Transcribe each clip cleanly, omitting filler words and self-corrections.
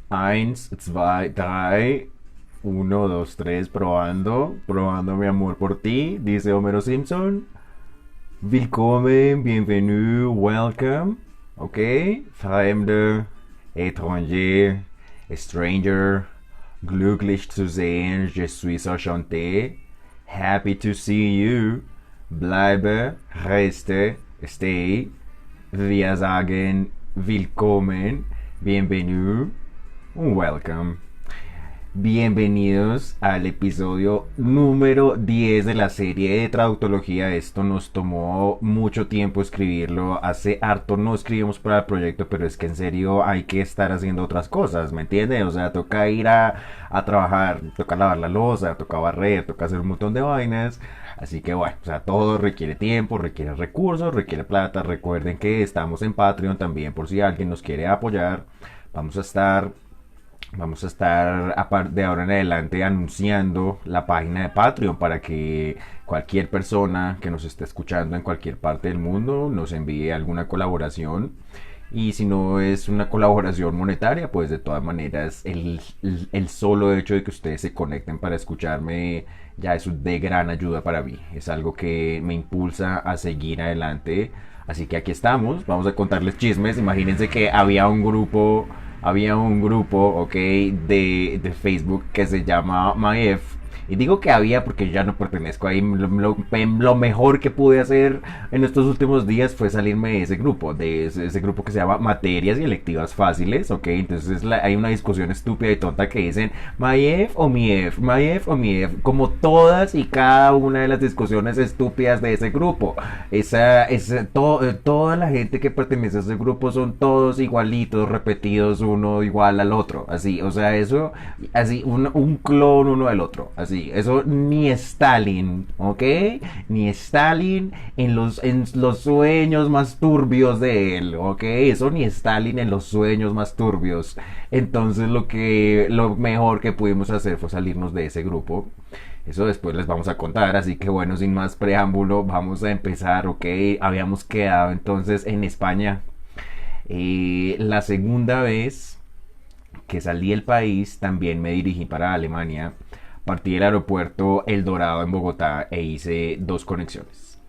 Eins, zwei, drei. Uno, dos, tres, probando. Probando mi amor por ti, dice Homero Simpson. Willkommen, bienvenue, welcome. Ok, Fremde, étranger, stranger. Glücklich zu sehen, je suis enchanté. Happy to see you. Bleibe, reste, stay. Wir sagen willkommen, bienvenue, welcome. Bienvenidos al episodio número 10 de la serie de traductología. Esto nos tomó mucho tiempo escribirlo. Hace harto no escribimos para el proyecto, pero es que en serio hay que estar haciendo otras cosas, ¿me entiendes? O sea, toca ir a trabajar, toca lavar la loza, toca barrer, toca hacer un montón de vainas. Así que bueno, o sea, todo requiere tiempo, requiere recursos, requiere plata. Recuerden que estamos en Patreon también por si alguien nos quiere apoyar. Vamos a estar de ahora en adelante anunciando la página de Patreon para que cualquier persona que nos esté escuchando en cualquier parte del mundo nos envíe alguna colaboración. Y si no es una colaboración monetaria, pues de todas maneras el solo hecho de que ustedes se conecten para escucharme ya es de gran ayuda para mí. Es algo que me impulsa a seguir adelante. Así que aquí estamos, vamos a contarles chismes. Imagínense que había un grupo, ok, de Facebook que se llama Maef. Y digo que había porque ya no pertenezco ahí. Lo mejor que pude hacer en estos últimos días fue salirme de ese grupo, de ese grupo que se llama Materias y Electivas Fáciles, ok. Entonces hay una discusión estúpida y tonta que dicen Maef o Mief, Maef o Mief, como todas y cada una de las discusiones estúpidas de ese grupo. Toda la gente que pertenece a ese grupo son todos igualitos, repetidos, uno igual al otro, así, o sea, eso, así, un clon uno del otro, así, eso ni Stalin, ¿ok? Ni Stalin en los sueños más turbios de él, ¿ok? Eso ni Stalin en los sueños más turbios. Entonces lo mejor que pudimos hacer fue salirnos de ese grupo. Eso después les vamos a contar, así que bueno, sin más preámbulo, vamos a empezar, ok. Habíamos quedado entonces en España. La segunda vez que salí del país, también me dirigí para Alemania. Partí del aeropuerto El Dorado en Bogotá e hice dos conexiones.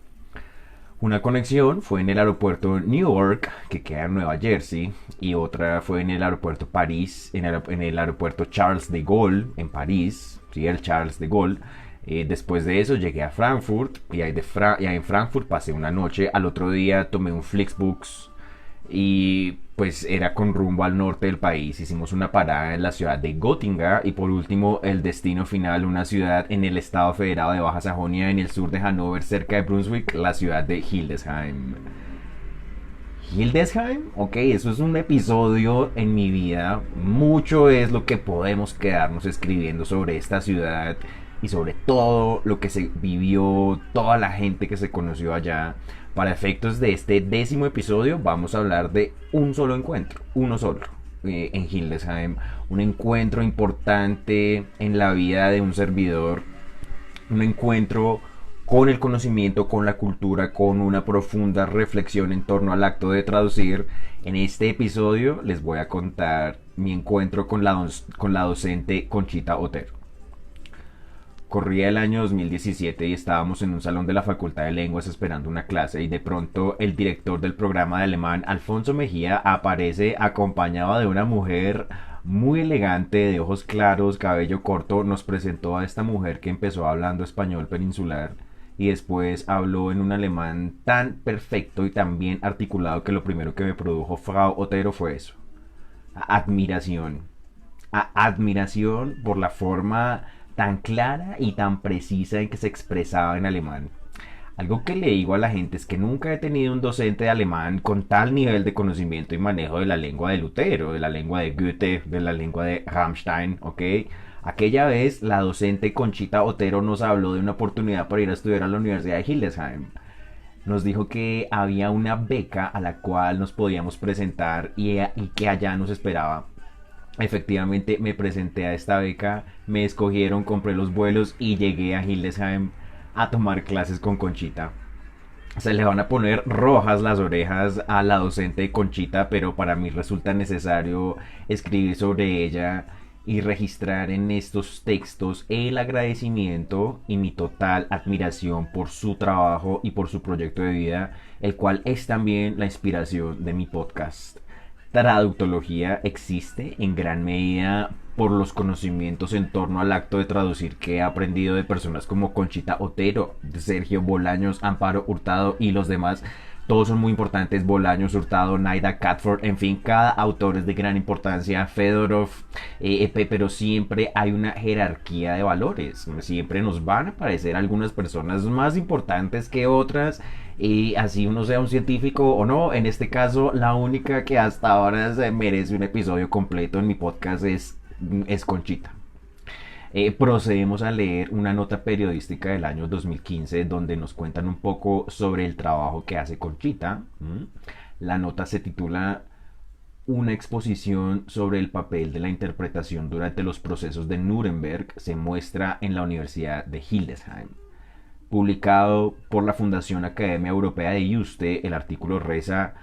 Una conexión fue en el aeropuerto Newark, que queda en Nueva Jersey, y otra fue en el aeropuerto París, en el aeropuerto Charles de Gaulle, en París, ¿sí? El Charles de Gaulle. Después de eso llegué a Frankfurt, y ahí en Frankfurt pasé una noche. Al otro día tomé un Flixbus y pues era con rumbo al norte del país. Hicimos una parada en la ciudad de Gotinga y por último el destino final, una ciudad en el estado federado de Baja Sajonia en el sur de Hannover, cerca de Brunswick, la ciudad de Hildesheim. Hildesheim, ok, eso es un episodio en mi vida. Mucho es lo que podemos quedarnos escribiendo sobre esta ciudad y sobre todo lo que se vivió, toda la gente que se conoció allá. Para efectos de este 10º episodio vamos a hablar de un solo encuentro, uno solo, en Hildesheim. Un encuentro importante en la vida de un servidor, un encuentro con el conocimiento, con la cultura, con una profunda reflexión en torno al acto de traducir. En este episodio les voy a contar mi encuentro con la docente Conchita Otero. Corría el año 2017 y estábamos en un salón de la Facultad de Lenguas esperando una clase y de pronto el director del programa de alemán, Alfonso Mejía, aparece acompañado de una mujer muy elegante, de ojos claros, cabello corto. Nos presentó a esta mujer que empezó hablando español peninsular y después habló en un alemán tan perfecto y tan bien articulado que lo primero que me produjo Frau Otero fue eso: admiración. Admiración por la forma tan clara y tan precisa en que se expresaba en alemán. Algo que le digo a la gente es que nunca he tenido un docente de alemán con tal nivel de conocimiento y manejo de la lengua de Lutero, de la lengua de Goethe, de la lengua de Rammstein, ¿ok? Aquella vez la docente Conchita Otero nos habló de una oportunidad para ir a estudiar a la Universidad de Hildesheim. Nos dijo que había una beca a la cual nos podíamos presentar y que allá nos esperaba. Efectivamente me presenté a esta beca, me escogieron, compré los vuelos y llegué a Hildesheim a tomar clases con Conchita. Se le van a poner rojas las orejas a la docente de Conchita, pero para mí resulta necesario escribir sobre ella y registrar en estos textos el agradecimiento y mi total admiración por su trabajo y por su proyecto de vida, el cual es también la inspiración de mi podcast. Traductología existe en gran medida por los conocimientos en torno al acto de traducir que he aprendido de personas como Conchita Otero, Sergio Bolaños, Amparo Hurtado y los demás. Todos son muy importantes: Bolaños, Hurtado, Naida, Catford, en fin, cada autor es de gran importancia, Fedorov, pero siempre hay una jerarquía de valores. Siempre nos van a aparecer algunas personas más importantes que otras, y así uno sea un científico o no. En este caso, la única que hasta ahora se merece un episodio completo en mi podcast es Conchita. Procedemos a leer una nota periodística del año 2015 donde nos cuentan un poco sobre el trabajo que hace Conchita. La nota se titula Una exposición sobre el papel de la interpretación durante los procesos de Nuremberg se muestra en la Universidad de Hildesheim. Publicado por la Fundación Academia Europea de Juste, el artículo reza: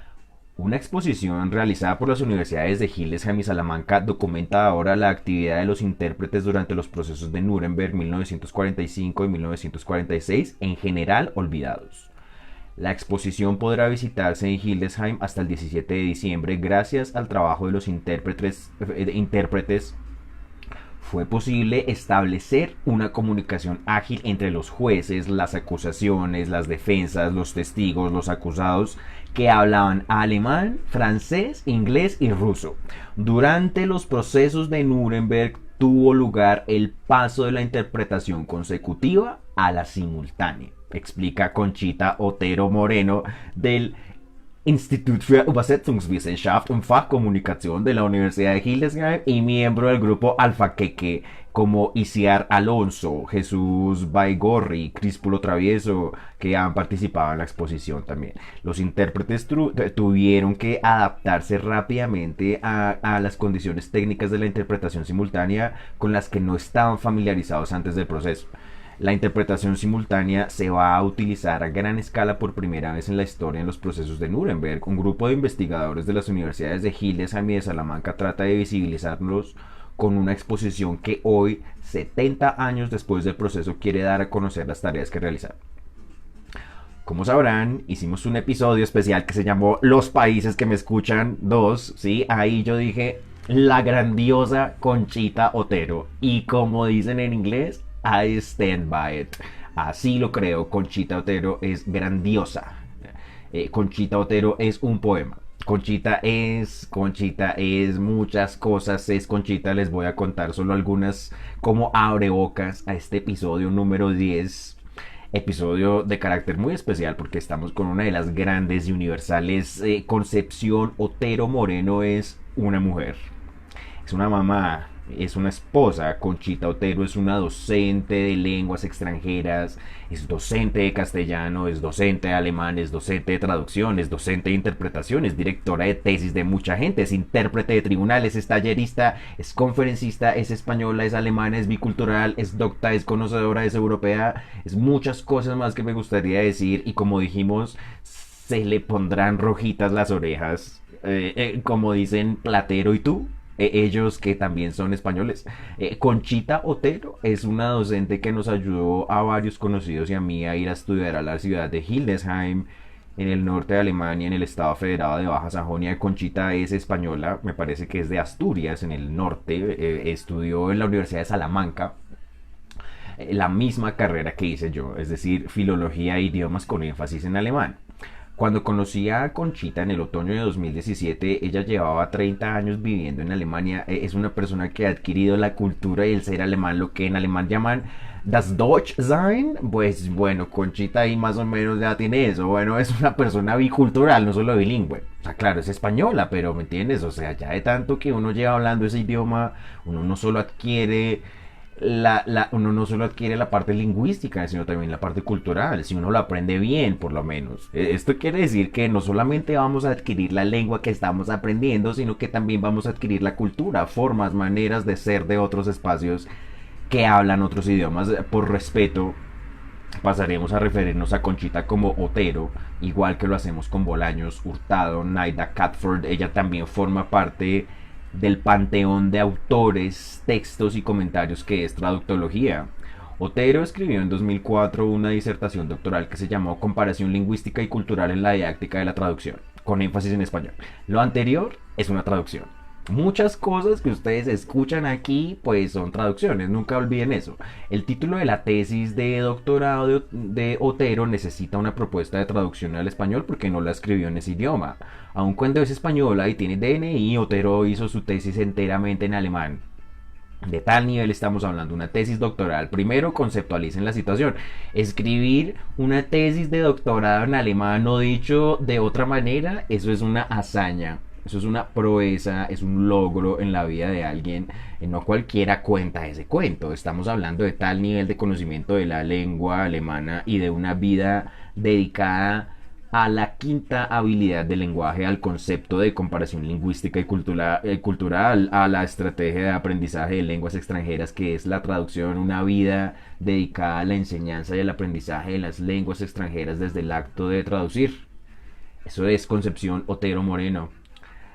una exposición realizada por las universidades de Hildesheim y Salamanca documenta ahora la actividad de los intérpretes durante los procesos de Nuremberg 1945 y 1946, en general olvidados. La exposición podrá visitarse en Hildesheim hasta el 17 de diciembre. Gracias al trabajo de los intérpretes fue posible establecer una comunicación ágil entre los jueces, las acusaciones, las defensas, los testigos, los acusados, que hablaban alemán, francés, inglés y ruso. Durante los procesos de Nuremberg tuvo lugar el paso de la interpretación consecutiva a la simultánea, explica Conchita Otero Moreno del Institut für Übersetzungswissenschaft und Fachkommunikation de la Universidad de Hildesheim y miembro del grupo Alfa Queque, como Isiar Alonso, Jesús Baigorri, Críspulo Travieso, que han participado en la exposición también. Los intérpretes tuvieron que adaptarse rápidamente a las condiciones técnicas de la interpretación simultánea con las que no estaban familiarizados antes del proceso. La interpretación simultánea se va a utilizar a gran escala por primera vez en la historia en los procesos de Nuremberg. Un grupo de investigadores de las universidades de Hildesheim y de Salamanca trata de visibilizarlos con una exposición que hoy, 70 años después del proceso, quiere dar a conocer las tareas que realizaron. Como sabrán, hicimos un episodio especial que se llamó Los países que me escuchan 2, ¿sí? Ahí yo dije la grandiosa Conchita Otero, y como dicen en inglés, I stand by it. Así lo creo. Conchita Otero es grandiosa. Conchita Otero es un poema. Conchita es muchas cosas. Es Conchita. Les voy a contar solo algunas como abrebocas a este episodio número 10. Episodio de carácter muy especial porque estamos con una de las grandes y universales. Concepción Otero Moreno es una mujer. Es una mamá. Es una esposa. Conchita Otero es una docente de lenguas extranjeras, es docente de castellano, es docente de alemán, es docente de traducción, es docente de interpretación, es directora de tesis de mucha gente, es intérprete de tribunales, es tallerista, es conferencista, es española, es alemana, es bicultural, es docta, es conocedora, es europea, es muchas cosas más que me gustaría decir, y como dijimos, se le pondrán rojitas las orejas, como dicen Platero y tú. Ellos que también son españoles. Conchita Otero es una docente que nos ayudó a varios conocidos y a mí a ir a estudiar a la ciudad de Hildesheim, en el norte de Alemania, en el estado federado de Baja Sajonia. Conchita es española, me parece que es de Asturias, en el norte. Estudió en la Universidad de Salamanca la misma carrera que hice yo, es decir, filología e idiomas con énfasis en alemán. Cuando conocí a Conchita en el otoño de 2017, ella llevaba 30 años viviendo en Alemania. Es una persona que ha adquirido la cultura y el ser alemán, lo que en alemán llaman das Deutschsein. Pues bueno, Conchita ahí más o menos ya tiene eso. Bueno, es una persona bicultural, no solo bilingüe. O sea, claro, es española, pero ¿me entiendes? O sea, ya de tanto que uno lleva hablando ese idioma, uno no solo adquiere uno no solo adquiere la parte lingüística, sino también la parte cultural, si uno lo aprende bien, por lo menos. Esto quiere decir que no solamente vamos a adquirir la lengua que estamos aprendiendo, sino que también vamos a adquirir la cultura, formas, maneras de ser de otros espacios que hablan otros idiomas, por respeto pasaremos a referirnos a Conchita como Otero, igual que lo hacemos con Bolaños, Hurtado, Naida Catford. Ella también forma parte del panteón de autores, textos y comentarios que es traductología. Otero escribió en 2004 una disertación doctoral que se llamó Comparación lingüística y cultural en la didáctica de la traducción, con énfasis en español. Lo anterior es una traducción. Muchas cosas que ustedes escuchan aquí pues son traducciones, nunca olviden eso. El título de la tesis de doctorado de Otero necesita una propuesta de traducción al español porque no la escribió en ese idioma. Aun cuando es española y tiene DNI, Otero hizo su tesis enteramente en alemán. De tal nivel estamos hablando, una tesis doctoral. Primero conceptualicen la situación. Escribir una tesis de doctorado en alemán, no dicho de otra manera, eso es una hazaña. Eso es una proeza, es un logro en la vida de alguien. No cualquiera cuenta ese cuento. Estamos hablando de tal nivel de conocimiento de la lengua alemana y de una vida dedicada a la quinta habilidad del lenguaje, al concepto de comparación lingüística y cultural, a la estrategia de aprendizaje de lenguas extranjeras, que es la traducción, una vida dedicada a la enseñanza y el aprendizaje de las lenguas extranjeras desde el acto de traducir. Eso es Concepción Otero Moreno.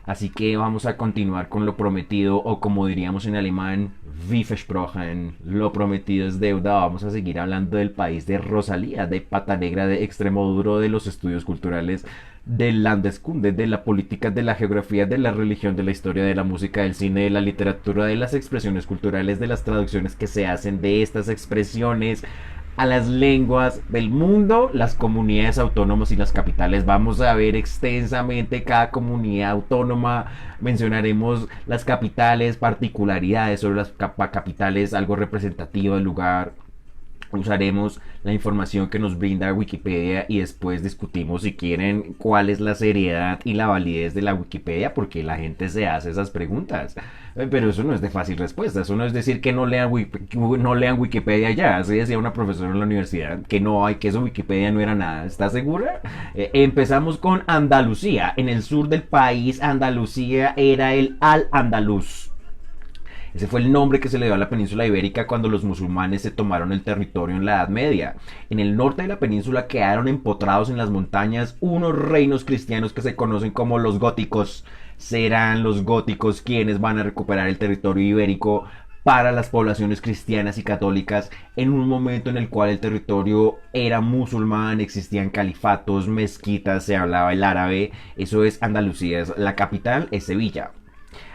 Así que vamos a continuar con lo prometido, o como diríamos en alemán, wie versprochen, lo prometido es deuda. Vamos a seguir hablando del país de Rosalía, de Pata Negra, de Extremoduro, de los estudios culturales, del Landeskunde, de la política, de la geografía, de la religión, de la historia, de la música, del cine, de la literatura, de las expresiones culturales, de las traducciones que se hacen de estas expresiones a las lenguas del mundo, las comunidades autónomas y las capitales. Vamos a ver extensamente cada comunidad autónoma, mencionaremos las capitales, particularidades sobre las capitales, algo representativo del lugar. Usaremos la información que nos brinda Wikipedia y después discutimos, si quieren, cuál es la seriedad y la validez de la Wikipedia, porque la gente se hace esas preguntas. Pero eso no es de fácil respuesta. Eso no es decir que no lean Wikipedia ya. Así decía una profesora en la universidad, que no hay, que eso Wikipedia no era nada. ¿Estás segura? Empezamos con Andalucía. En el sur del país, Andalucía era el Al-Andalus. Ese fue el nombre que se le dio a la península ibérica cuando los musulmanes se tomaron el territorio en la Edad Media. En el norte de la península quedaron empotrados en las montañas unos reinos cristianos que se conocen como los góticos. Serán los góticos quienes van a recuperar el territorio ibérico para las poblaciones cristianas y católicas en un momento en el cual el territorio era musulmán, existían califatos, mezquitas, se hablaba el árabe. Eso es Andalucía, la capital es Sevilla.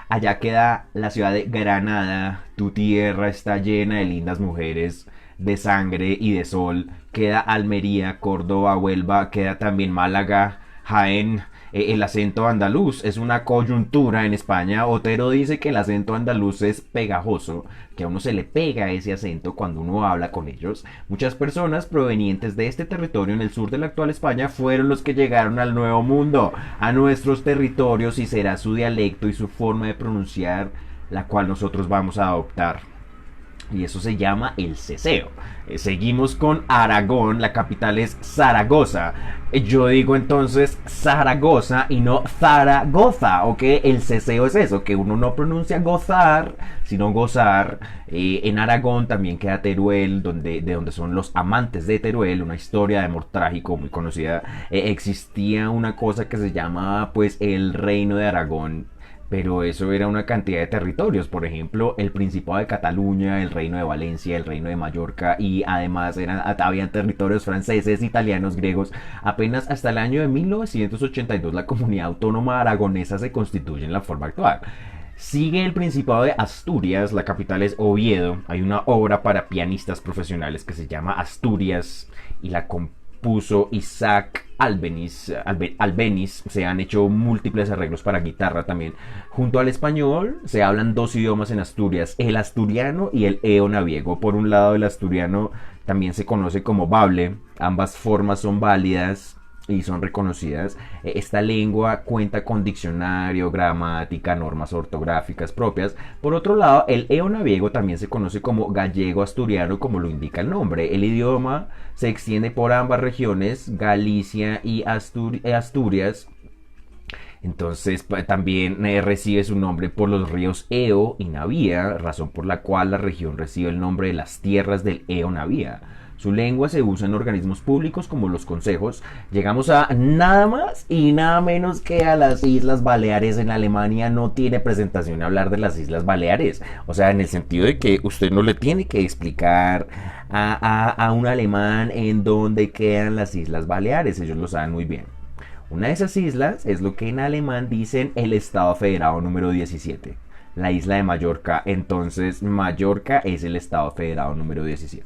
Allá queda la ciudad de Granada. Tu tierra está llena de lindas mujeres, de sangre y de sol. Queda Almería, Córdoba, Huelva. Queda también Málaga, Jaén. El acento andaluz es una coyuntura en España. Otero dice que el acento andaluz es pegajoso, que a uno se le pega ese acento cuando uno habla con ellos. Muchas personas provenientes de este territorio en el sur de la actual España fueron los que llegaron al Nuevo Mundo, a nuestros territorios, y será su dialecto y su forma de pronunciar la cual nosotros vamos a adoptar. Y eso se llama el ceseo. Seguimos con Aragón, la capital es Zaragoza. Yo digo entonces Zaragoza y no Zaragoza, ¿ok? El ceseo es eso, que uno no pronuncia gozar, sino gozar. En Aragón también queda Teruel, de donde son los amantes de Teruel, una historia de amor trágico muy conocida. Existía una cosa que se llama pues el Reino de Aragón, pero eso era una cantidad de territorios. Por ejemplo, el Principado de Cataluña, el Reino de Valencia, el Reino de Mallorca, y además habían territorios franceses, italianos, griegos. Apenas hasta el año de 1982 la comunidad autónoma aragonesa se constituye en la forma actual. Sigue el Principado de Asturias, la capital es Oviedo. Hay una obra para pianistas profesionales que se llama Asturias y la compuso Isaac Albeniz. Se han hecho múltiples arreglos para guitarra también. Junto al español se hablan dos idiomas en Asturias, el asturiano y el eonaviego. Por un lado, el asturiano también se conoce como bable. Ambas formas son válidas y son reconocidas. Esta lengua cuenta con diccionario, gramática, normas ortográficas propias. Por otro lado, el eonaviego también se conoce como gallego asturiano, como lo indica el nombre. El idioma se extiende por ambas regiones, Galicia y Asturias. Entonces también recibe su nombre por los ríos Eo y Navía, razón por la cual la región recibe el nombre de las tierras del Eo Navía. Su lengua se usa en organismos públicos como los consejos. Llegamos a nada más y nada menos que a las Islas Baleares. En Alemania no tiene presentación hablar de las Islas Baleares. O sea, en el sentido de que usted no le tiene que explicar a un alemán en dónde quedan las Islas Baleares. Ellos lo saben muy bien. Una de esas islas es lo que en alemán dicen el Estado Federado número 17, la isla de Mallorca. Entonces, Mallorca es el Estado Federado número 17.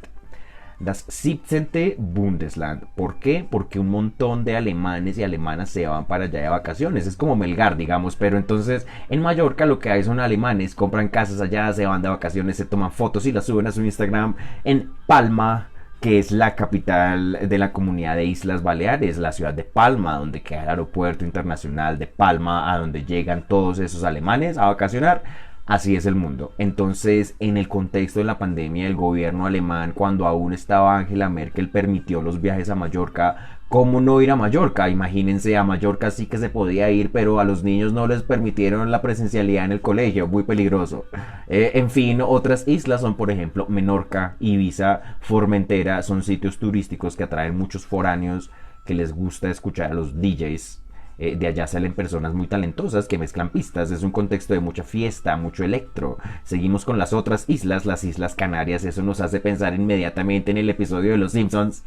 Das 17. Bundesland. ¿Por qué? Porque un montón de alemanes y alemanas se van para allá de vacaciones. Es como Melgar, digamos. Pero entonces en Mallorca lo que hay son alemanes. Compran casas allá, se van de vacaciones, se toman fotos y las suben a su Instagram. En Palma, que es la capital de la comunidad de Islas Baleares, la ciudad de Palma, donde queda el aeropuerto internacional de Palma, a donde llegan todos esos alemanes a vacacionar. Así es el mundo. Entonces, en el contexto de la pandemia, el gobierno alemán, cuando aún estaba Angela Merkel, permitió los viajes a Mallorca. ¿Cómo no ir a Mallorca? Imagínense, a Mallorca sí que se podía ir, pero a los niños no les permitieron la presencialidad en el colegio, muy peligroso. En fin, otras islas son, por ejemplo, Menorca, Ibiza, Formentera, son sitios turísticos que atraen muchos foráneos que les gusta escuchar a los DJs. De allá salen personas muy talentosas que mezclan pistas. Es un contexto de mucha fiesta, mucho electro. Seguimos con las otras islas, las Islas Canarias. Eso nos hace pensar inmediatamente en el episodio de Los Simpsons.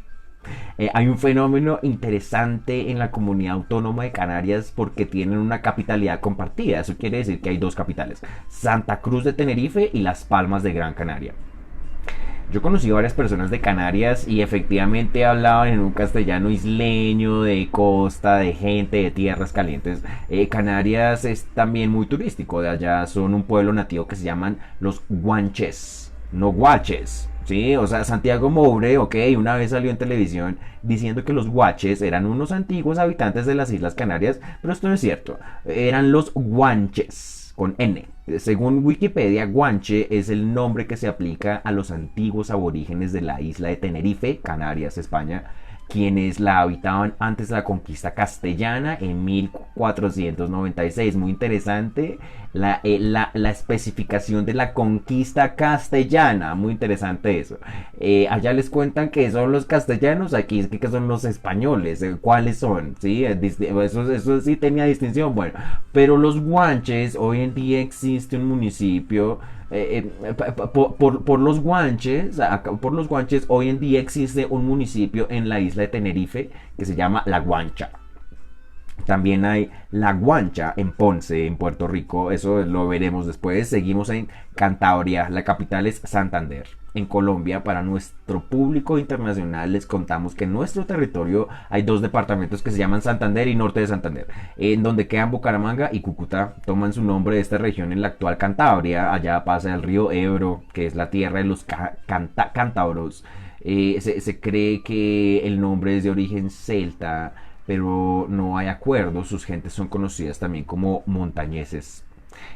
Hay un fenómeno interesante en la comunidad autónoma de Canarias porque tienen una capitalidad compartida. Eso quiere decir que hay dos capitales: Santa Cruz de Tenerife y Las Palmas de Gran Canaria. Yo conocí a varias personas de Canarias y efectivamente hablaban en un castellano isleño, de costa, de gente, de tierras calientes. Canarias es también muy turístico. De allá son un pueblo nativo que se llaman los guanches, no guaches. Sí, o sea, Santiago Moure, ok, una vez salió en televisión diciendo que los guaches eran unos antiguos habitantes de las Islas Canarias, pero esto no es cierto. Eran los guanches, con N. Según Wikipedia, guanche es el nombre que se aplica a los antiguos aborígenes de la isla de Tenerife, Canarias, España, quienes la habitaban antes de la conquista castellana en 1496. Muy interesante la especificación de la conquista castellana, muy interesante eso. Allá les cuentan que son los castellanos, aquí es que son los españoles. ¿Cuáles son? ¿Sí? Eso sí tenía distinción. Bueno, pero los guanches, hoy en día existe un municipio por los guanches, hoy en día existe un municipio en la isla de Tenerife que se llama La Guancha. También hay La Guancha en Ponce, en Puerto Rico. Eso lo veremos después. Seguimos en Cantabria. La capital es Santander. En Colombia, para nuestro público internacional, les contamos que en nuestro territorio hay dos departamentos que se llaman Santander y Norte de Santander, en donde quedan Bucaramanga y Cúcuta. Toman su nombre de esta región en la actual Cantabria. Allá pasa el río Ebro, que es la tierra de los cántabros. Se cree que el nombre es de origen celta, pero no hay acuerdo. Sus gentes son conocidas también como montañeses.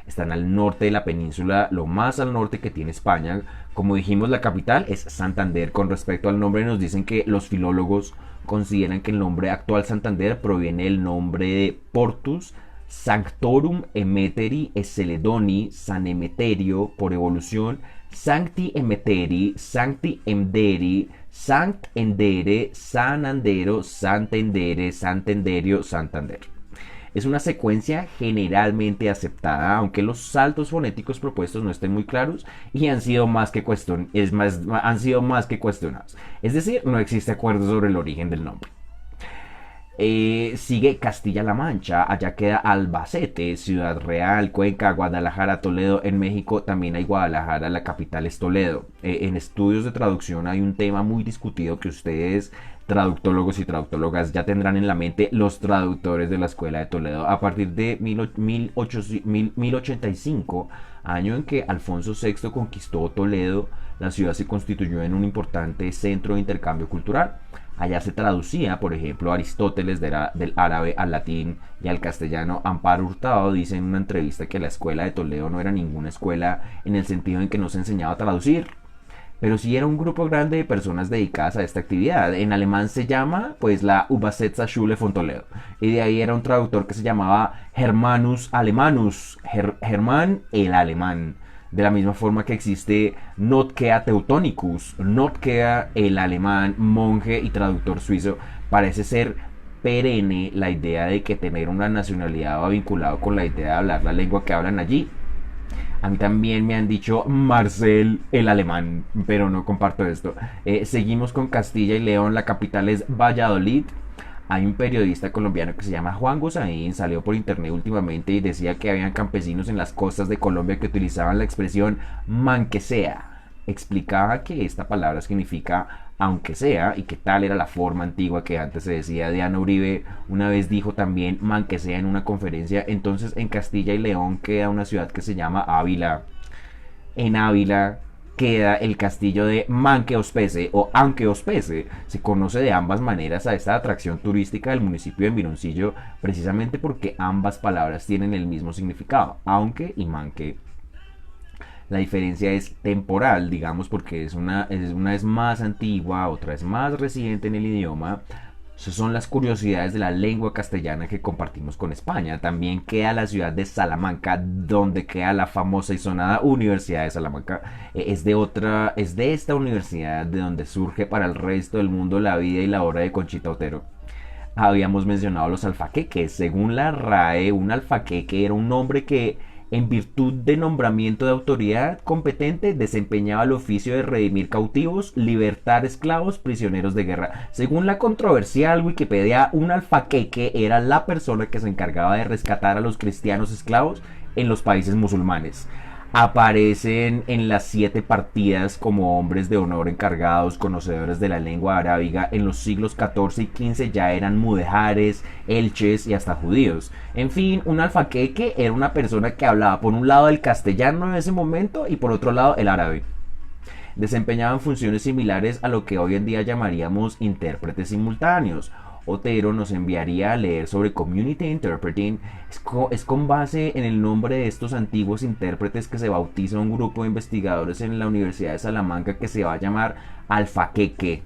Están al norte de la península, lo más al norte que tiene España. Como dijimos, la capital es Santander. Con respecto al nombre, nos dicen que los filólogos consideran que el nombre actual Santander proviene del nombre de Portus Sanctorum Emeteri Celedoni, San Emeterio, por evolución, Sancti Emeteri, Sancti Emderi, Sanct Endere, Sanandero, Santendere, Santenderio, Santander. Es una secuencia generalmente aceptada, aunque los saltos fonéticos propuestos no estén muy claros y han sido más que cuestionados. Es decir, no existe acuerdo sobre el origen del nombre. Sigue Castilla-La Mancha, allá queda Albacete, Ciudad Real, Cuenca, Guadalajara, Toledo. En México también hay Guadalajara, la capital es Toledo. En estudios de traducción hay un tema muy discutido que ustedes, traductólogos y traductólogas, ya tendrán en la mente: los traductores de la Escuela de Toledo. A partir de 1085, año en que Alfonso VI conquistó Toledo, la ciudad se constituyó en un importante centro de intercambio cultural. Allá se traducía, por ejemplo, Aristóteles del árabe al latín y al castellano. Amparo Hurtado dice en una entrevista que la Escuela de Toledo no era ninguna escuela en el sentido en que no se enseñaba a traducir, pero sí era un grupo grande de personas dedicadas a esta actividad. En alemán se llama pues la Übersetzerschule von Toledo, y de ahí era un traductor que se llamaba Germanus Alemanus, Germán el alemán. De la misma forma que existe Notkia Teutonicus, Notkia, el alemán, monje y traductor suizo, parece ser perenne la idea de que tener una nacionalidad va vinculado con la idea de hablar la lengua que hablan allí. A mí también me han dicho Marcel el alemán, pero no comparto esto. Seguimos con Castilla y León, la capital es Valladolid. Hay un periodista colombiano que se llama Juan Gosaín, salió por internet últimamente y decía que habían campesinos en las costas de Colombia que utilizaban la expresión manquesea. Explicaba que esta palabra significa aunque sea y que tal era la forma antigua que antes se decía. Diana Uribe una vez dijo también manquesea en una conferencia. Entonces en Castilla y León queda una ciudad que se llama Ávila. En Ávila queda el castillo de Manqueospese o Anqueospese. Se conoce de ambas maneras a esta atracción turística del municipio de Mironcillo, precisamente porque ambas palabras tienen el mismo significado, aunque y manque. La diferencia es temporal, digamos, porque una es más antigua, otra es más reciente en el idioma. Esas son las curiosidades de la lengua castellana que compartimos con España. También queda la ciudad de Salamanca, donde queda la famosa y sonada Universidad de Salamanca. Es de esta universidad de donde surge para el resto del mundo la vida y la obra de Conchita Otero. Habíamos mencionado los alfaqueques. Según la RAE, un alfaqueque era un hombre que, en virtud de nombramiento de autoridad competente, desempeñaba el oficio de redimir cautivos, libertar esclavos, prisioneros de guerra. Según la controversial Wikipedia, un alfaqueque era la persona que se encargaba de rescatar a los cristianos esclavos en los países musulmanes. Aparecen en las 7 partidas como hombres de honor encargados, conocedores de la lengua arábiga. En los siglos XIV y XV ya eran mudejares, elches y hasta judíos. En fin, un alfaqueque era una persona que hablaba por un lado el castellano en ese momento y por otro lado el árabe. Desempeñaban funciones similares a lo que hoy en día llamaríamos intérpretes simultáneos. Otero nos enviaría a leer sobre Community Interpreting. Es con base en el nombre de estos antiguos intérpretes que se bautiza un grupo de investigadores en la Universidad de Salamanca que se va a llamar Alfaqueque.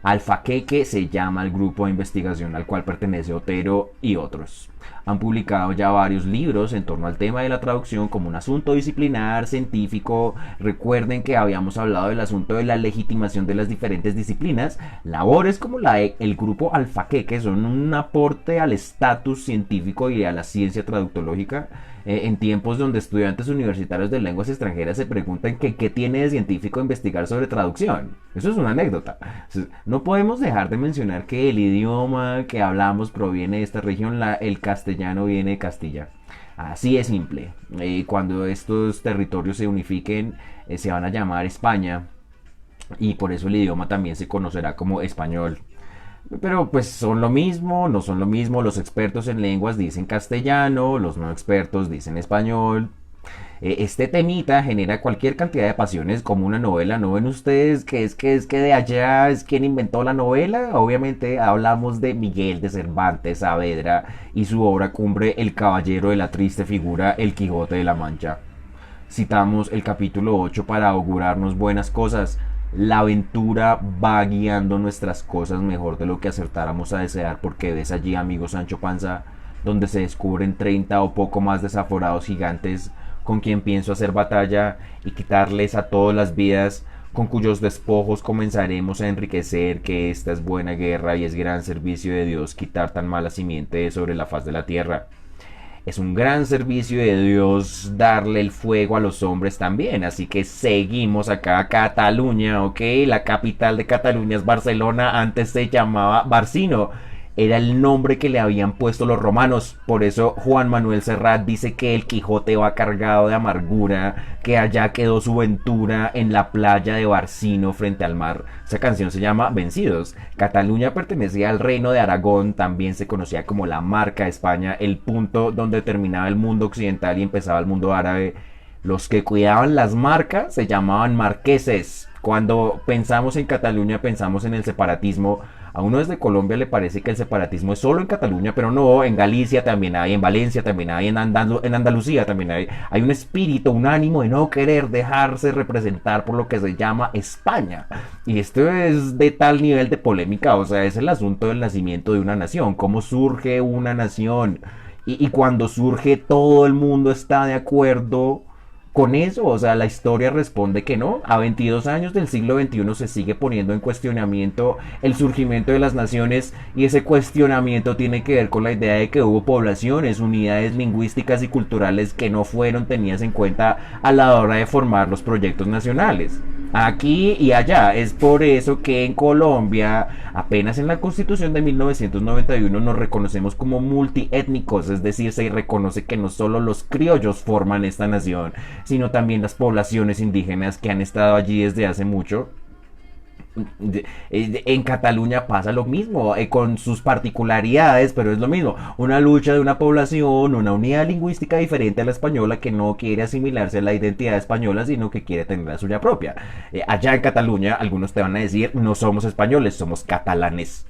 Alfaqueque se llama el grupo de investigación al cual pertenece Otero y otros. Han publicado ya varios libros en torno al tema de la traducción como un asunto disciplinar, científico. Recuerden que habíamos hablado del asunto de la legitimación de las diferentes disciplinas. Labores como el grupo Alfaqueque son un aporte al estatus científico y a la ciencia traductológica. En tiempos donde estudiantes universitarios de lenguas extranjeras se preguntan que qué tiene de científico investigar sobre traducción. Eso es una anécdota. No podemos dejar de mencionar que el idioma que hablamos proviene de esta región, el castellano viene de Castilla. Así es simple. Cuando estos territorios se unifiquen, se van a llamar España y por eso el idioma también se conocerá como español. Pero pues son lo mismo, no son lo mismo. Los expertos en lenguas dicen castellano, los no expertos dicen español. Este temita genera cualquier cantidad de pasiones como una novela. ¿No ven ustedes que que de allá es quien inventó la novela? Obviamente hablamos de Miguel de Cervantes Saavedra y su obra cumbre El caballero de la triste figura, El Quijote de la Mancha. Citamos el capítulo 8 para augurarnos buenas cosas. La aventura va guiando nuestras cosas mejor de lo que acertáramos a desear, porque ves allí, amigo Sancho Panza, donde se descubren 30 o poco más desaforados gigantes con quien pienso hacer batalla y quitarles a todas las vidas, con cuyos despojos comenzaremos a enriquecer, que esta es buena guerra y es gran servicio de Dios quitar tan mala simiente sobre la faz de la tierra. Es un gran servicio de Dios darle el fuego a los hombres también. Así que seguimos acá. Cataluña, ok. La capital de Cataluña es Barcelona. Antes se llamaba Barcino. Era el nombre que le habían puesto los romanos. Por eso Juan Manuel Serrat dice que el Quijote va cargado de amargura, que allá quedó su ventura en la playa de Barcino frente al mar. Esa canción se llama Vencidos. Cataluña pertenecía al reino de Aragón, también se conocía como la Marca de España, el punto donde terminaba el mundo occidental y empezaba el mundo árabe. Los que cuidaban las marcas se llamaban marqueses. Cuando pensamos en Cataluña pensamos en el separatismo. A uno desde Colombia le parece que el separatismo es solo en Cataluña, pero no, en Galicia también hay, en Valencia también hay, en Andalucía también hay. Hay un espíritu, un ánimo de no querer dejarse representar por lo que se llama España. Y esto es de tal nivel de polémica, o sea, es el asunto del nacimiento de una nación, cómo surge una nación. Y cuando surge todo el mundo está de acuerdo con eso, o sea, la historia responde que no. A 22 años del siglo XXI se sigue poniendo en cuestionamiento el surgimiento de las naciones y ese cuestionamiento tiene que ver con la idea de que hubo poblaciones, unidades lingüísticas y culturales que no fueron tenidas en cuenta a la hora de formar los proyectos nacionales. Aquí y allá. Es por eso que en Colombia, apenas en la Constitución de 1991, nos reconocemos como multiétnicos, es decir, se reconoce que no solo los criollos forman esta nación, sino también las poblaciones indígenas que han estado allí desde hace mucho. En Cataluña pasa lo mismo, con sus particularidades, pero es lo mismo. Una lucha de una población, una unidad lingüística diferente a la española que no quiere asimilarse a la identidad española, sino que quiere tener la suya propia. Allá en Cataluña, algunos te van a decir, no somos españoles, somos catalanes,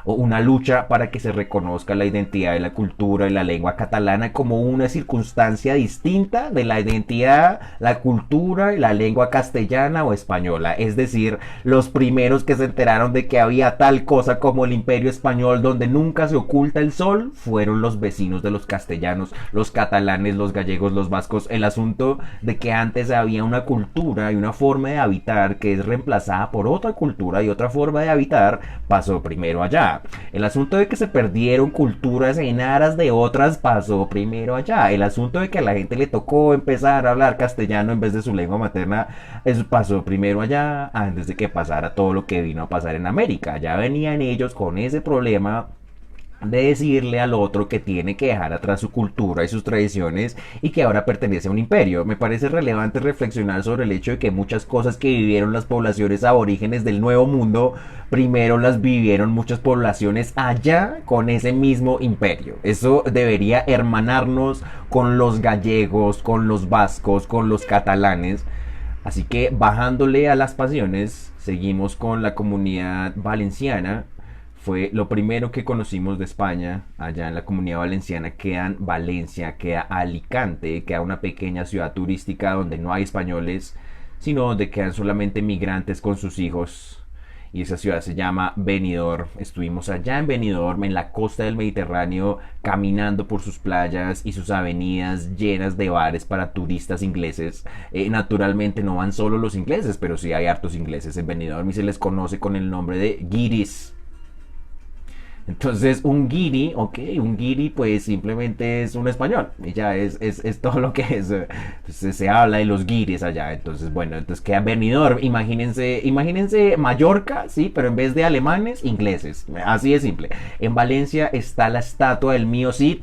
o una lucha para que se reconozca la identidad de la cultura y la lengua catalana como una circunstancia distinta de la identidad, la cultura y la lengua castellana o española. Es decir, los primeros que se enteraron de que había tal cosa como el Imperio Español donde nunca se oculta el sol fueron los vecinos de los castellanos, los catalanes, los gallegos, los vascos. El asunto de que antes había una cultura y una forma de habitar que es reemplazada por otra cultura y otra forma de habitar pasó primero allá. El asunto de que se perdieron culturas en aras de otras pasó primero allá. El asunto de que a la gente le tocó empezar a hablar castellano en vez de su lengua materna, eso pasó primero allá antes de que pasara todo lo que vino a pasar en América. Ya venían ellos con ese problema de decirle al otro que tiene que dejar atrás su cultura y sus tradiciones y que ahora pertenece a un imperio. Me parece relevante reflexionar sobre el hecho de que muchas cosas que vivieron las poblaciones aborígenes del Nuevo Mundo primero las vivieron muchas poblaciones allá con ese mismo imperio. Eso debería hermanarnos con los gallegos, con los vascos, con los catalanes. Así que bajándole a las pasiones, seguimos con la comunidad valenciana. Fue lo primero que conocimos de España. Allá en la Comunidad Valenciana quedan Valencia, queda Alicante, queda una pequeña ciudad turística donde no hay españoles, sino donde quedan solamente migrantes con sus hijos. Y esa ciudad se llama Benidorm. Estuvimos allá en Benidorm, en la costa del Mediterráneo, caminando por sus playas y sus avenidas llenas de bares para turistas ingleses. Naturalmente no van solo los ingleses, pero sí hay hartos ingleses en Benidorm y se les conoce con el nombre de guiris. Entonces un guiri, ok, un guiri pues simplemente es un español y ya es todo lo que es. Entonces se habla de los guiris allá, entonces bueno, entonces queda Benidorm, imagínense Mallorca, sí, pero en vez de alemanes, ingleses, así de simple. En Valencia está la estatua del mío Cid.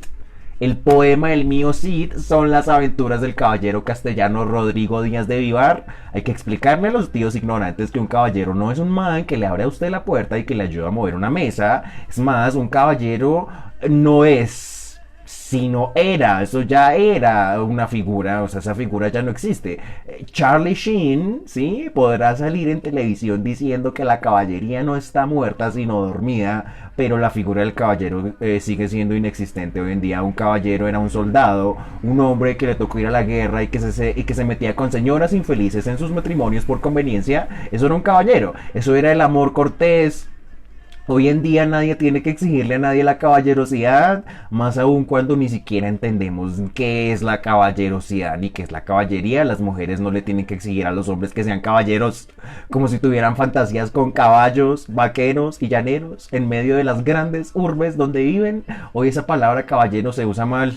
El poema del mío Cid son las aventuras del caballero castellano Rodrigo Díaz de Vivar. Hay que explicarle a los tíos ignorantes que un caballero no es un man que le abre a usted la puerta y que le ayuda a mover una mesa. Es más, un caballero no es, sino era, eso ya era una figura, o sea, esa figura ya no existe. Charlie Sheen, ¿sí? Podrá salir en televisión diciendo que la caballería no está muerta, sino dormida, pero la figura del caballero sigue siendo inexistente hoy en día. Un caballero era un soldado, un hombre que le tocó ir a la guerra y que se metía con señoras infelices en sus matrimonios por conveniencia. Eso era un caballero, eso era el amor cortés. Hoy en día nadie tiene que exigirle a nadie la caballerosidad, más aún cuando ni siquiera entendemos qué es la caballerosidad ni qué es la caballería. Las mujeres no le tienen que exigir a los hombres que sean caballeros como si tuvieran fantasías con caballos, vaqueros y llaneros en medio de las grandes urbes donde viven. Hoy esa palabra caballero se usa mal.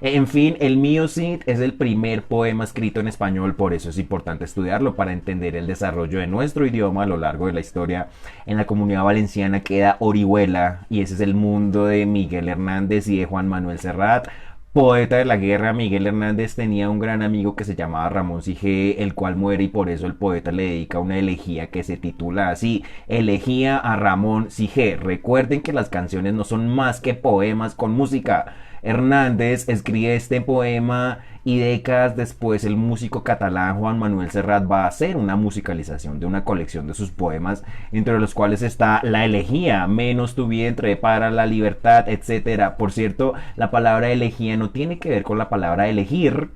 En fin, el mío Cid es el primer poema escrito en español, por eso es importante estudiarlo para entender el desarrollo de nuestro idioma a lo largo de la historia. En la Comunidad Valenciana queda Orihuela y ese es el mundo de Miguel Hernández y de Juan Manuel Serrat. Poeta de la guerra, Miguel Hernández tenía un gran amigo que se llamaba Ramón Sige, el cual muere y por eso el poeta le dedica una elegía que se titula así, Elegía a Ramón Sige. Recuerden que las canciones no son más que poemas con música. Hernández escribe este poema y décadas después el músico catalán Juan Manuel Serrat va a hacer una musicalización de una colección de sus poemas, entre los cuales está La Elegía, Menos tu vientre, Para la libertad, etc. Por cierto, la palabra elegía no tiene que ver con la palabra elegir.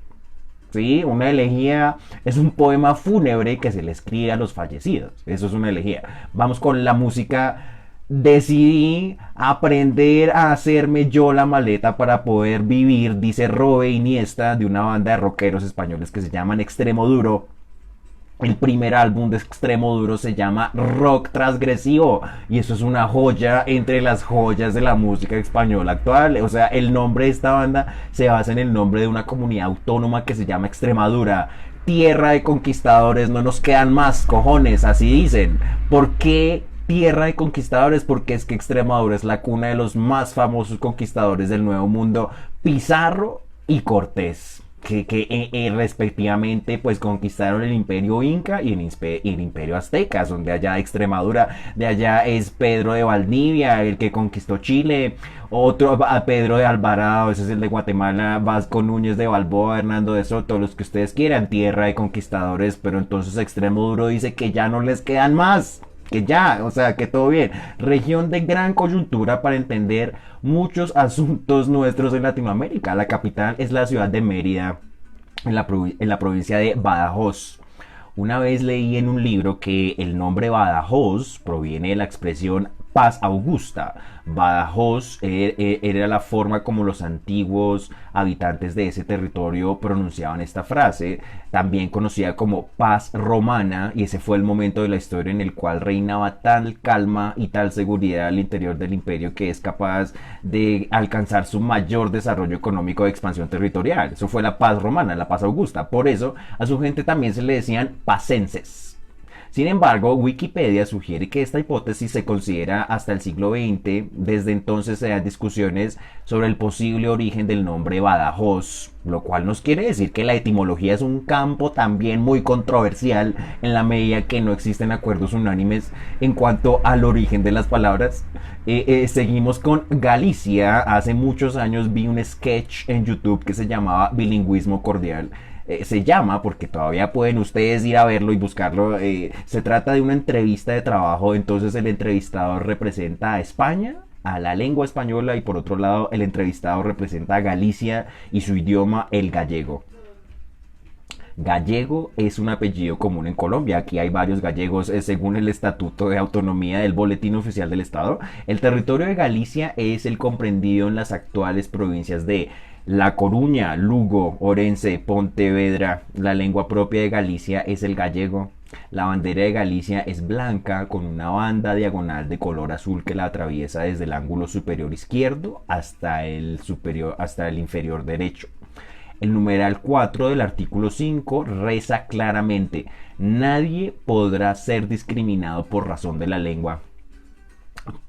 ¿Sí? Una elegía es un poema fúnebre que se le escribe a los fallecidos. Eso es una elegía. Vamos con la música Decidí aprender a hacerme yo la maleta para poder vivir, dice Robe Iniesta, de una banda de rockeros españoles que se llaman Extremo Duro. El primer álbum de Extremo Duro se llama Rock Transgresivo y eso es una joya entre las joyas de la música española actual. O sea, el nombre de esta banda se basa en el nombre de una comunidad autónoma que se llama Extremadura. Tierra de conquistadores, no nos quedan más cojones, así dicen. ¿Por qué tierra de conquistadores? Porque es que Extremadura es la cuna de los más famosos conquistadores del Nuevo Mundo, Pizarro y Cortés, que respectivamente pues conquistaron el imperio inca y el imperio azteca. Son de allá de Extremadura. De allá es Pedro de Valdivia, el que conquistó Chile. Otro, a Pedro de Alvarado, ese es el de Guatemala. Vasco Núñez de Balboa, Hernando de Soto, los que ustedes quieran, tierra de conquistadores. Pero entonces Extremo Duro dice que ya no les quedan más, que ya, o sea, que todo bien. Región de gran coyuntura para entender muchos asuntos nuestros en Latinoamérica. La capital es la ciudad de Mérida, en la provincia de Badajoz. Una vez leí en un libro que el nombre Badajoz proviene de la expresión Paz Augusta. Badajoz era la forma como los antiguos habitantes de ese territorio pronunciaban esta frase, también conocida como Paz Romana, y ese fue el momento de la historia en el cual reinaba tal calma y tal seguridad al interior del imperio que es capaz de alcanzar su mayor desarrollo económico de expansión territorial. Eso fue la Paz Romana, la Paz Augusta. Por eso a su gente también se le decían pacenses. Sin embargo, Wikipedia sugiere que esta hipótesis se considera hasta el siglo XX. Desde entonces se dan discusiones sobre el posible origen del nombre Badajoz, lo cual nos quiere decir que la etimología es un campo también muy controversial en la medida que no existen acuerdos unánimes en cuanto al origen de las palabras. Seguimos con Galicia. Hace muchos años vi un sketch en YouTube que se llamaba Bilingüismo Cordial. Se llama, porque todavía pueden ustedes ir a verlo y buscarlo. Se trata de una entrevista de trabajo. Entonces el entrevistador representa a España, a la lengua española, y por otro lado el entrevistado representa a Galicia y su idioma, el gallego. Gallego es un apellido común en Colombia. Aquí hay varios gallegos. Según el Estatuto de Autonomía del Boletín Oficial del Estado, el territorio de Galicia es el comprendido en las actuales provincias de La Coruña, Lugo, Orense, Pontevedra. La lengua propia de Galicia es el gallego. La bandera de Galicia es blanca con una banda diagonal de color azul que la atraviesa desde el ángulo superior izquierdo hasta el inferior derecho. El numeral 4 del artículo 5 reza claramente: nadie podrá ser discriminado por razón de la lengua.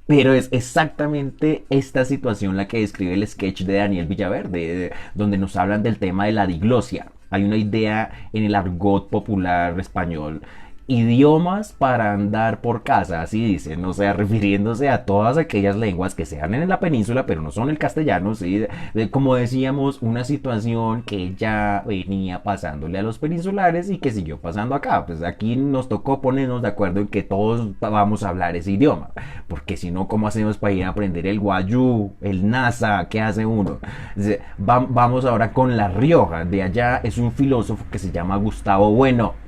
Pero es exactamente esta situación la que describe el sketch de Daniel Villaverde, donde nos hablan del tema de la diglosia. Hay una idea en el argot popular español: idiomas para andar por casa, así dicen, o sea, refiriéndose a todas aquellas lenguas que se hablan en la península, pero no son el castellano, ¿sí? Como decíamos, una situación que ya venía pasándole a los peninsulares y que siguió pasando acá. Pues aquí nos tocó ponernos de acuerdo en que todos vamos a hablar ese idioma, porque si no, ¿cómo hacemos para ir a aprender el guayú, el nasa? ¿Qué hace uno? Vamos ahora con La Rioja. De allá es un filósofo que se llama Gustavo Bueno.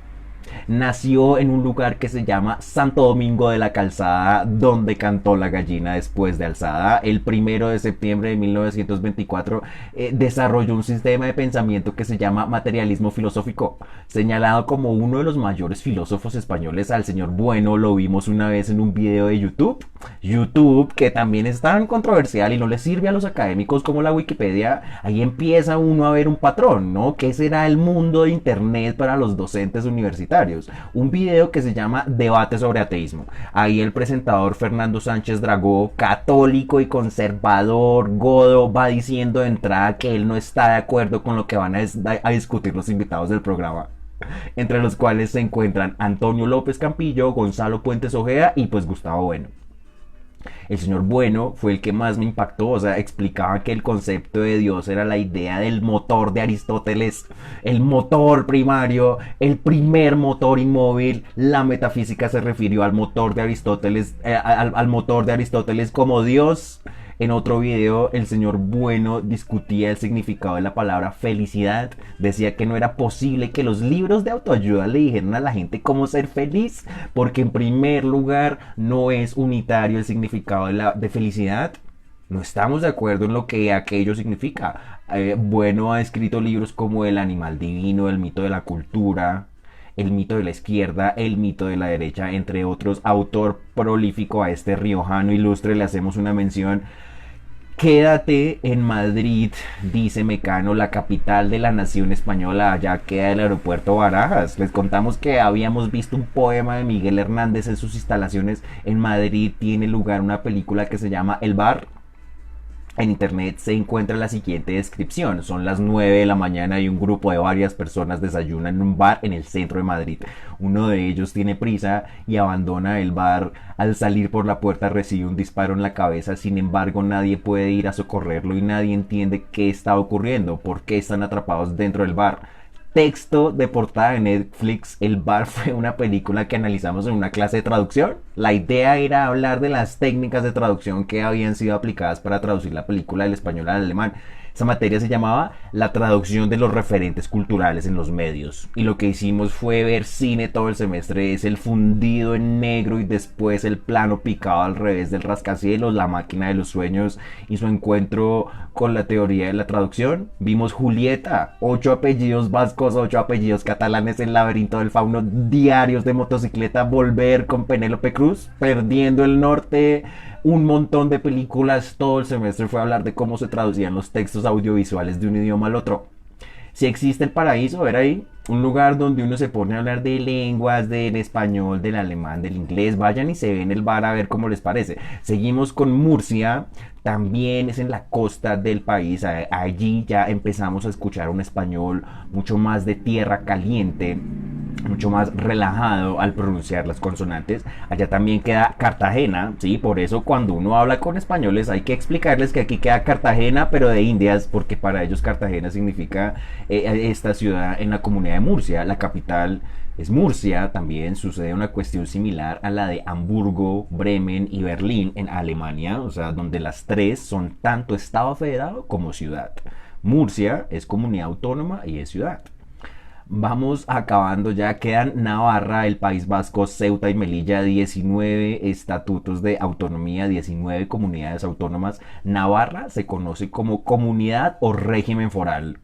Nació en un lugar que se llama Santo Domingo de la Calzada, donde cantó la gallina después de alzada. El 1 de septiembre de 1924 desarrolló un sistema de pensamiento que se llama materialismo filosófico, señalado como uno de los mayores filósofos españoles. Al señor Bueno lo vimos una vez en un video de YouTube, que también es tan controversial y no le sirve a los académicos como la Wikipedia. Ahí empieza uno a ver un patrón, ¿no? ¿Qué será el mundo de internet para los docentes universitarios? Un video que se llama Debate sobre ateísmo. Ahí el presentador Fernando Sánchez Dragó, católico y conservador, godo, va diciendo de entrada que él no está de acuerdo con lo que van a discutir los invitados del programa, entre los cuales se encuentran Antonio López Campillo, Gonzalo Puentes Ojeda y pues Gustavo Bueno. El señor Bueno fue el que más me impactó. O sea, explicaba que el concepto de Dios era la idea del motor de Aristóteles, el motor primario, el primer motor inmóvil. La metafísica se refirió al motor de Aristóteles, al motor de Aristóteles como Dios. En otro video, el señor Bueno discutía el significado de la palabra felicidad. Decía que no era posible que los libros de autoayuda le dijeran a la gente cómo ser feliz, porque en primer lugar no es unitario el significado de felicidad. No estamos de acuerdo en lo que aquello significa. Bueno ha escrito libros como El animal divino, El mito de la cultura, El mito de la izquierda, El mito de la derecha, entre otros. Autor prolífico, a este riojano ilustre le hacemos una mención. Quédate en Madrid, dice Mecano, la capital de la nación española. Allá queda el aeropuerto Barajas. Les contamos que habíamos visto un poema de Miguel Hernández en sus instalaciones. En Madrid tiene lugar una película que se llama El Bar. En internet se encuentra la siguiente descripción. Son las 9 de la mañana y un grupo de varias personas desayunan en un bar en el centro de Madrid. Uno de ellos tiene prisa y abandona el bar. Al salir por la puerta recibe un disparo en la cabeza. Sin embargo, nadie puede ir a socorrerlo y nadie entiende qué está ocurriendo, por qué están atrapados dentro del bar. Texto de portada de Netflix. El Bar fue una película que analizamos en una clase de traducción. La idea era hablar de las técnicas de traducción que habían sido aplicadas para traducir la película del español al alemán. Esa materia se llamaba la traducción de los referentes culturales en los medios. Y lo que hicimos fue ver cine todo el semestre. Es el fundido en negro y después el plano picado al revés del rascacielos, La máquina de los sueños y su encuentro con la teoría de la traducción. Vimos Julieta, 8 apellidos vascos, 8 apellidos catalanes, El laberinto del fauno, Diarios de motocicleta, Volver con Penélope Cruz, Perdiendo el norte. Un montón de películas. Todo el semestre fue a hablar de cómo se traducían los textos audiovisuales de un idioma al otro. Si existe el paraíso, ver ahí, un lugar donde uno se pone a hablar de lenguas, del español, del alemán, del inglés. Vayan y se ven el bar a ver cómo les parece. Seguimos con Murcia. También es en la costa del país. Allí ya empezamos a escuchar un español mucho más de tierra caliente, mucho más relajado al pronunciar las consonantes. Allá también queda Cartagena, ¿sí? Por eso cuando uno habla con españoles hay que explicarles que aquí queda Cartagena, pero de Indias, porque para ellos Cartagena significa esta ciudad en la comunidad de Murcia. La capital es Murcia. También sucede una cuestión similar a la de Hamburgo, Bremen y Berlín en Alemania, o sea, donde las tres son tanto estado federado como ciudad. Murcia es comunidad autónoma y es ciudad. Vamos acabando, ya quedan Navarra, el País Vasco, Ceuta y Melilla. 19 estatutos de autonomía, 19 comunidades autónomas. Navarra se conoce como comunidad o régimen foral.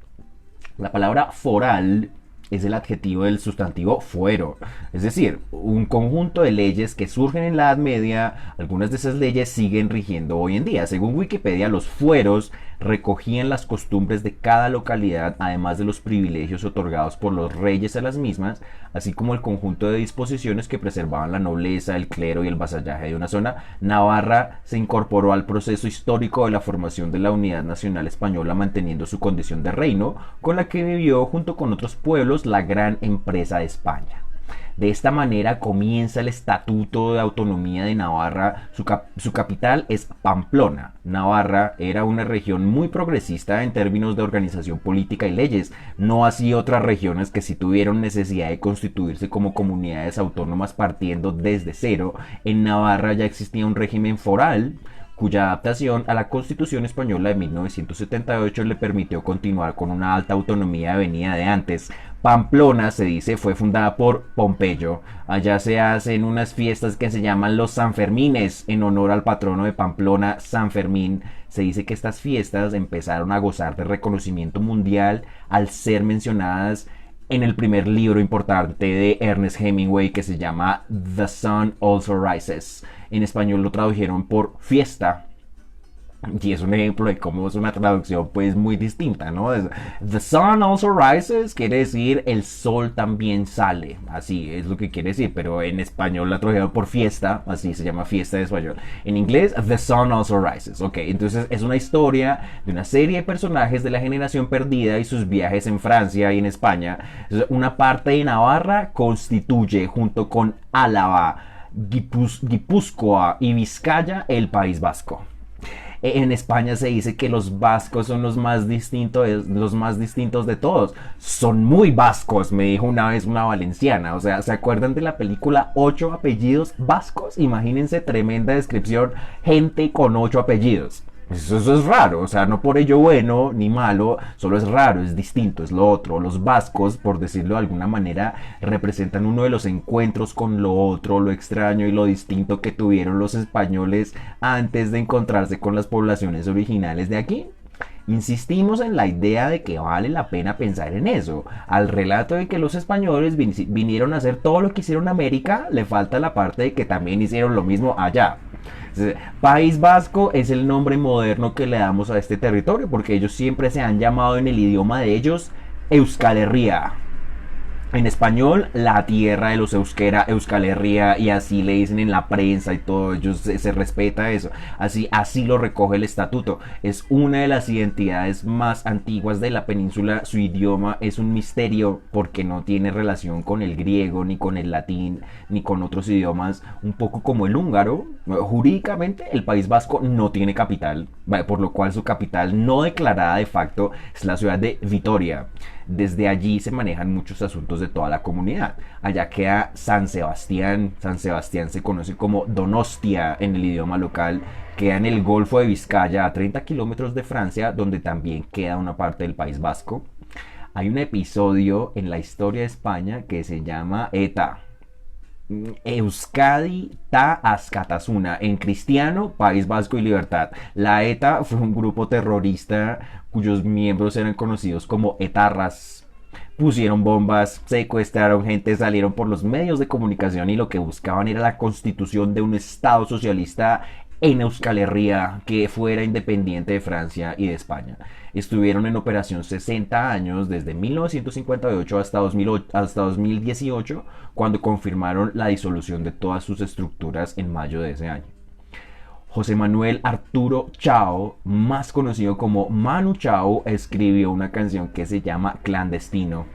La palabra foral es el adjetivo del sustantivo fuero, es decir, un conjunto de leyes que surgen en la Edad Media. Algunas de esas leyes siguen rigiendo hoy en día. Según Wikipedia, los fueros recogían las costumbres de cada localidad, además de los privilegios otorgados por los reyes a las mismas, así como el conjunto de disposiciones que preservaban la nobleza, el clero y el vasallaje de una zona. Navarra se incorporó al proceso histórico de la formación de la unidad nacional española, manteniendo su condición de reino, con la que vivió junto con otros pueblos la gran empresa de España. De esta manera comienza el Estatuto de Autonomía de Navarra. Su capital es Pamplona. Navarra era una región muy progresista en términos de organización política y leyes, no así otras regiones que sí tuvieron necesidad de constituirse como comunidades autónomas partiendo desde cero. En Navarra ya existía un régimen foral, cuya adaptación a la Constitución Española de 1978 le permitió continuar con una alta autonomía venida de antes. Pamplona, se dice, fue fundada por Pompeyo. Allá se hacen unas fiestas que se llaman los Sanfermines, en honor al patrono de Pamplona, San Fermín. Se dice que estas fiestas empezaron a gozar de reconocimiento mundial al ser mencionadas en el primer libro importante de Ernest Hemingway, que se llama The Sun Also Rises. En español lo tradujeron por fiesta. Y es un ejemplo de cómo es una traducción pues muy distinta, ¿no? The sun also rises quiere decir el sol también sale, así es lo que quiere decir, pero en español la tradujeron por fiesta, así se llama fiesta en español. En inglés, the sun also rises, ok, entonces es una historia de una serie de personajes de la generación perdida y sus viajes en Francia y en España. Una parte de Navarra constituye, junto con Álava, Guipúzcoa y Vizcaya, el País Vasco. En España se dice que los vascos son los más distintos de todos. Son muy vascos, me dijo una vez una valenciana. O sea, ¿se acuerdan de la película 8 apellidos vascos? Imagínense, tremenda descripción, gente con 8 apellidos. Eso es raro, o sea, no por ello bueno ni malo, solo es raro, es distinto, es lo otro. Los vascos, por decirlo de alguna manera, representan uno de los encuentros con lo otro, lo extraño y lo distinto que tuvieron los españoles antes de encontrarse con las poblaciones originales de aquí. Insistimos en la idea de que vale la pena pensar en eso. Al relato de que los españoles vinieron a hacer todo lo que hicieron en América, le falta la parte de que también hicieron lo mismo allá. País Vasco es el nombre moderno que le damos a este territorio porque ellos siempre se han llamado en el idioma de ellos Euskal Herria. En español, la tierra de los euskera, Euskal Herria, y así le dicen en la prensa y todo, ellos se respeta eso, así lo recoge el estatuto. Es una de las identidades más antiguas de la península, su idioma es un misterio porque no tiene relación con el griego, ni con el latín, ni con otros idiomas, un poco como el húngaro. Jurídicamente, el País Vasco no tiene capital, por lo cual su capital no declarada de facto es la ciudad de Vitoria. Desde allí se manejan muchos asuntos de toda la comunidad. Allá queda San Sebastián. San Sebastián se conoce como Donostia en el idioma local. Queda en el Golfo de Vizcaya, a 30 kilómetros de Francia, donde también queda una parte del País Vasco. Hay un episodio en la historia de España que se llama ETA. Euskadi ta Askatasuna, en cristiano, País Vasco y Libertad. La ETA fue un grupo terrorista cuyos miembros eran conocidos como etarras. Pusieron bombas, secuestraron gente, salieron por los medios de comunicación y lo que buscaban era la constitución de un estado socialista en Euskal Herria que fuera independiente de Francia y de España. Estuvieron en operación 60 años, desde 1958 hasta 2018, cuando confirmaron la disolución de todas sus estructuras en mayo de ese año. José Manuel Arturo Chao, más conocido como Manu Chao, escribió una canción que se llama Clandestino.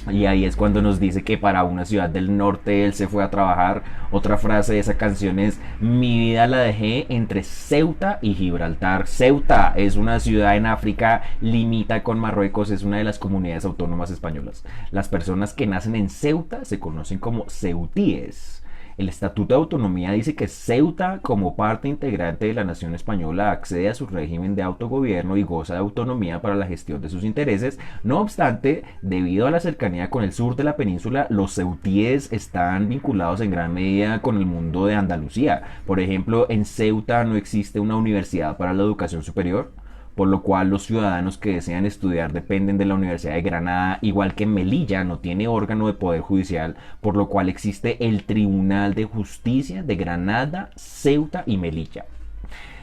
Y ahí es cuando nos dice que para una ciudad del norte él se fue a trabajar. Otra frase de esa canción es: mi vida la dejé entre Ceuta y Gibraltar. Ceuta es una ciudad en África, limita con Marruecos, es una de las comunidades autónomas españolas. Las personas que nacen en Ceuta se conocen como ceutíes. El Estatuto de Autonomía dice que Ceuta, como parte integrante de la nación española, accede a su régimen de autogobierno y goza de autonomía para la gestión de sus intereses. No obstante, debido a la cercanía con el sur de la península, los ceutíes están vinculados en gran medida con el mundo de Andalucía. Por ejemplo, en Ceuta no existe una universidad para la educación superior, por lo cual los ciudadanos que desean estudiar dependen de la Universidad de Granada, igual que Melilla no tiene órgano de poder judicial, por lo cual existe el Tribunal de Justicia de Granada, Ceuta y Melilla.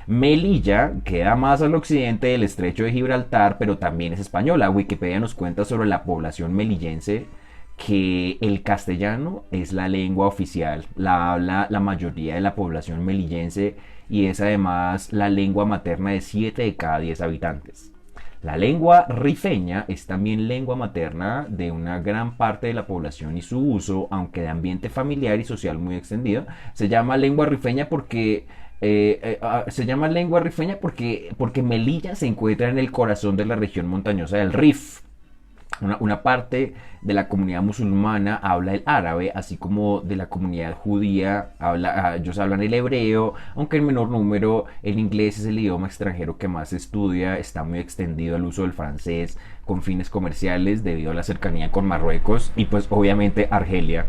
Melilla queda más al occidente del estrecho de Gibraltar, pero también es española. Wikipedia nos cuenta sobre la población melillense que el castellano es la lengua oficial, la habla la mayoría de la población melillense y es además la lengua materna de 7 de cada 10 habitantes. La lengua rifeña es también lengua materna de una gran parte de la población y su uso, aunque de ambiente familiar y social muy extendido, se llama lengua rifeña porque porque Melilla se encuentra en el corazón de la región montañosa del Rif. Una parte de la comunidad musulmana habla el árabe, así como de la comunidad judía ellos hablan el hebreo, aunque en menor número. El inglés es el idioma extranjero que más se estudia. Está muy extendido el uso del francés con fines comerciales debido a la cercanía con Marruecos y pues obviamente Argelia.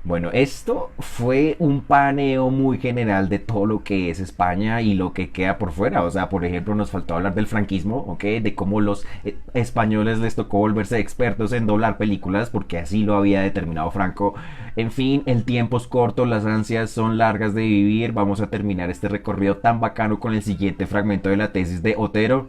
Bueno, esto fue un paneo muy general de todo lo que es España y lo que queda por fuera. O sea, por ejemplo, nos faltó hablar del franquismo, ¿ok? De cómo los españoles les tocó volverse expertos en doblar películas, porque así lo había determinado Franco. En fin, el tiempo es corto, las ansias son largas de vivir. Vamos a terminar este recorrido tan bacano con el siguiente fragmento de la tesis de Otero.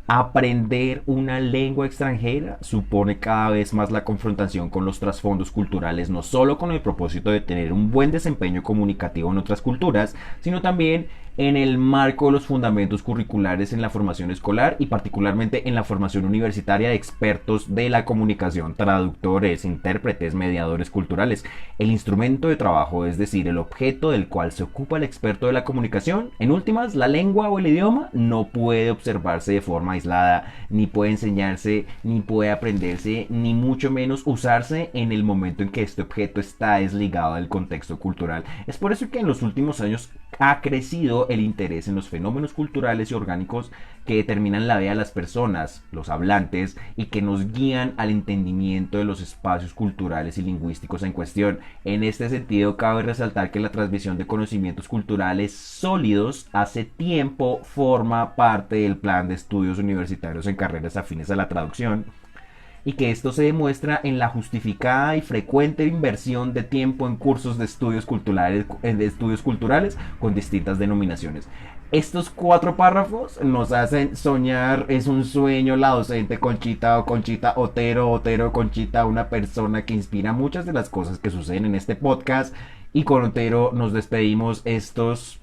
Aprender una lengua extranjera supone cada vez más la confrontación con los trasfondos culturales, no solo con el propósito de tener un buen desempeño comunicativo en otras culturas, sino también en el marco de los fundamentos curriculares en la formación escolar y particularmente en la formación universitaria de expertos de la comunicación, traductores, intérpretes, mediadores culturales. El instrumento de trabajo, es decir, el objeto del cual se ocupa el experto de la comunicación, en últimas, la lengua o el idioma, no puede observarse de forma forma aislada, ni puede enseñarse, ni puede aprenderse, ni mucho menos usarse en el momento en que este objeto está desligado del contexto cultural. Es por eso que en los últimos años ha crecido el interés en los fenómenos culturales y orgánicos que determinan la vida de las personas, los hablantes, y que nos guían al entendimiento de los espacios culturales y lingüísticos en cuestión. En este sentido, cabe resaltar que la transmisión de conocimientos culturales sólidos hace tiempo forma parte del plan de estudios universitarios en carreras afines a la traducción, y que esto se demuestra en la justificada y frecuente inversión de tiempo en cursos de estudios culturales con distintas denominaciones. Estos 4 párrafos nos hacen soñar, es un sueño la docente Conchita o Conchita Otero, Otero Conchita, una persona que inspira muchas de las cosas que suceden en este podcast. Y con Otero nos despedimos. Estos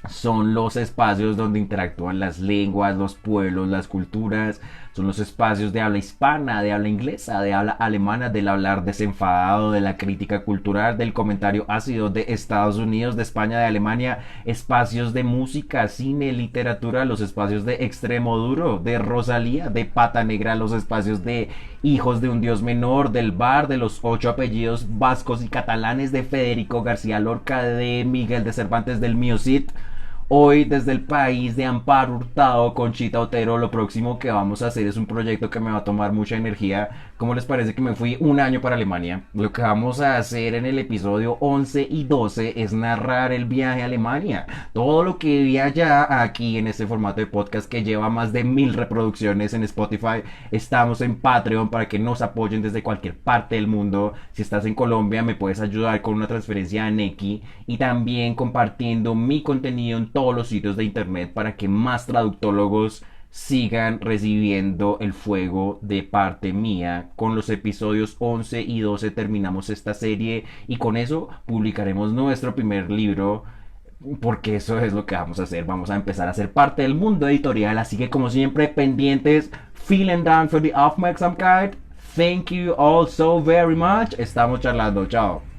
son los espacios donde interactúan las lenguas, los pueblos, las culturas. Son los espacios de habla hispana, de habla inglesa, de habla alemana, del hablar desenfadado, de la crítica cultural, del comentario ácido de Estados Unidos, de España, de Alemania. Espacios de música, cine, literatura, los espacios de Extremo Duro, de Rosalía, de Pata Negra, los espacios de Hijos de un Dios Menor, del Bar, de los 8 apellidos vascos y catalanes, de Federico García Lorca, de Miguel de Cervantes, del Mío Cid. Hoy desde el país de Amparo Hurtado, Conchita Otero, lo próximo que vamos a hacer es un proyecto que me va a tomar mucha energía. ¿Cómo les parece que me fui un año para Alemania? Lo que vamos a hacer en el episodio 11 y 12 es narrar el viaje a Alemania. Todo lo que vi allá, aquí en este formato de podcast que lleva más de 1000 reproducciones en Spotify. Estamos en Patreon para que nos apoyen desde cualquier parte del mundo. Si estás en Colombia me puedes ayudar con una transferencia a Nequi, y también compartiendo mi contenido en todos los sitios de internet para que más traductólogos sigan recibiendo el fuego de parte mía. Con los episodios 11 y 12 terminamos esta serie y con eso publicaremos nuestro primer libro, porque eso es lo que vamos a hacer. Vamos a empezar a ser parte del mundo editorial, así que como siempre pendientes. Vielen Dank für die Aufmerksamkeit. Thank you all so very much. Estamos charlando. Chao.